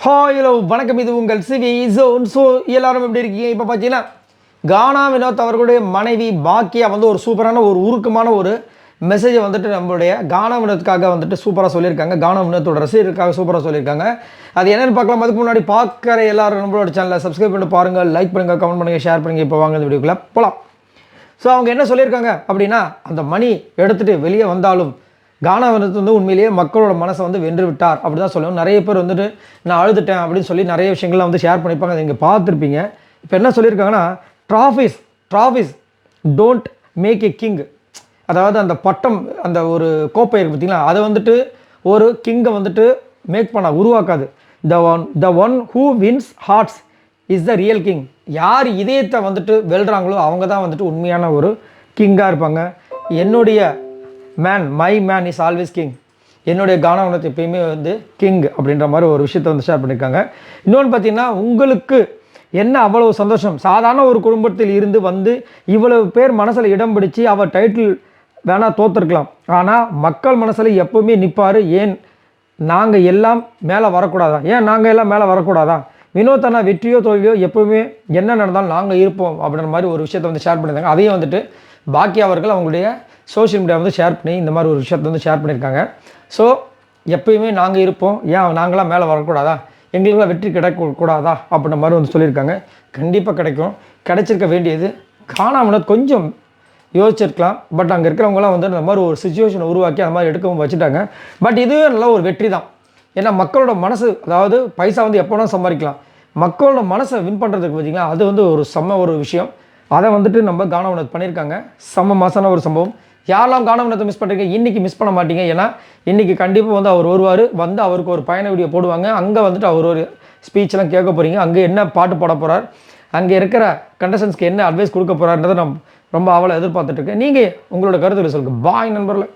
Hello வணக்கம், இது உங்கள் சிவி ஜோன். ஸோ எல்லாரும் எப்படி இருக்கீங்க? இப்போ பார்த்தீங்கன்னா கானா வினோத் அவர்களுடைய மனைவி பாக்கியா வந்து ஒரு சூப்பரான ஒரு உருக்கமான ஒரு மெசேஜை வந்துட்டு நம்மளுடைய கானா வினோத்துக்காக வந்துட்டு சூப்பராக சொல்லியிருக்காங்க. கானா வினோத்தோட ரசிகருக்காக சூப்பராக சொல்லியிருக்காங்க. அது என்னென்னு பார்க்கலாம். அதுக்கு முன்னாடி பார்க்குற எல்லாரும் நம்மளோட சேனலை சப்ஸ்கிரைப் பண்ணி பாருங்கள், லைக் பண்ணுங்கள், கமெண்ட் பண்ணுங்கள், ஷேர் பண்ணுங்கள். இப்போ வாங்க இந்த வீடியோக்குள்ளே போகலாம். ஸோ அவங்க என்ன சொல்லியிருக்காங்க அப்படின்னா, அந்த மணி எடுத்துகிட்டு வெளியே வந்தாலும் கானா வினோத் வந்து உண்மையிலேயே மக்களோட மனசை வந்து வென்று விட்டார் அப்படி தான் சொல்லணும். நிறைய பேர் வந்துட்டு நான் அழுதுட்டேன் அப்படின்னு சொல்லி நிறைய விஷயங்கள்லாம் வந்து ஷேர் பண்ணியிருப்பாங்க. அதை நீங்கள் பார்த்துருப்பீங்க. இப்போ என்ன சொல்லியிருக்காங்கன்னா, trophies don't make a king. அதாவது அந்த பட்டம், அந்த ஒரு கோப்பை இருக்குது பார்த்தீங்களா, அதை வந்துட்டு ஒரு கிங்கை வந்துட்டு மேக் பண்ண உருவாக்காது. The one who wins hearts is the real king. யார் இதயத்தை வந்துட்டு வெல்றாங்களோ அவங்க தான் வந்துட்டு உண்மையான ஒரு கிங்காக இருப்பாங்க. என்னுடைய my man is always king. என்னுடைய கானா வினோத் எப்பயுமே வந்து கிங் அப்படின்ற மாதிரி ஒரு விஷயத்தை வந்து ஷேர் பண்ணியிருக்காங்க. இன்னொன்று பார்த்தீங்கன்னா, உங்களுக்கு என்ன அவ்வளவு சந்தோஷம், சாதாரண ஒரு குடும்பத்தில் இருந்து வந்து இவ்வளவு பேர் மனசில் இடம் பிடிச்சி அவர் டைட்டில் வேணால் தோற்றுருக்கலாம், ஆனால் மக்கள் மனசில் எப்போவுமே நிற்பார். ஏன் நாங்கள் எல்லாம் மேலே வரக்கூடாதா? ஏன் நாங்கள் எல்லாம் மேலே வரக்கூடாதா? வினோத் அண்ணா வெற்றியோ தோல்வியோ எப்போவுமே என்ன நடந்தாலும் நாங்கள் இருப்போம் அப்படின்ற மாதிரி ஒரு விஷயத்தை வந்து ஷேர் பண்ணியிருந்தாங்க. அதையும் வந்துட்டு பாக்கியா அவர்கள் அவங்களுடைய சோஷியல் மீடியா வந்து ஷேர் பண்ணி இந்த மாதிரி ஒரு விஷயத்தை வந்து ஷேர் பண்ணியிருக்காங்க. ஸோ எப்போயுமே நாங்கள் இருப்போம், ஏன் நாங்களாம் மேலே வரக்கூடாதா, எங்களுக்கெல்லாம் வெற்றி கிடைக்கக்கூடாதா அப்படின்ற மாதிரி வந்து சொல்லியிருக்காங்க. கண்டிப்பாக கிடைக்கும். கிடைச்சிருக்க வேண்டியது கானா வினோத் கொஞ்சம் யோசிச்சிருக்கலாம். பட் அங்கே இருக்கிறவங்களாம் வந்து அந்த மாதிரி ஒரு சுச்சுவேஷனை உருவாக்கி அந்த மாதிரி எடுக்கவும் வச்சுட்டாங்க. பட் இதுவே நல்ல ஒரு வெற்றி தான். ஏன்னா மக்களோட மனசு, அதாவது பைசா வந்து எப்போ வேணாலும் சம்பாதிக்கலாம், மக்களோட மனசை வின் பண்ணுறதுக்கு பார்த்தீங்கன்னா அது வந்து ஒரு செம்ம ஒரு விஷயம். அதை வந்துட்டு நம்ம கானா வினோத் பண்ணியிருக்காங்க. செம்ம மாசான ஒரு சம்பவம். யாரெல்லாம் கானா வினோத்தை மிஸ் பண்ணுறீங்க, இன்றைக்கி மிஸ் பண்ண மாட்டீங்க. ஏன்னா இன்றைக்கி கண்டிப்பாக வந்து அவர் வருவார், வந்து அவருக்கு ஒரு பயண வீடியோ போடுவாங்க. அங்கே வந்துட்டு அவர் ஒரு ஸ்பீச்செலாம் கேட்க போகிறீங்க. அங்கே என்ன பாட்டு பாட போகிறார், அங்கே இருக்கிற கண்டஸ்டன்ஸ்க்கு என்ன அட்வைஸ் கொடுக்க போகிறார்ன்றதை நான் ரொம்ப ஆவலாக எதிர்பார்த்துட்ருக்கேன். நீங்கள் உங்களோட கருத்துக்களை சொல்லுங்கள். பாய் நண்பர்களே.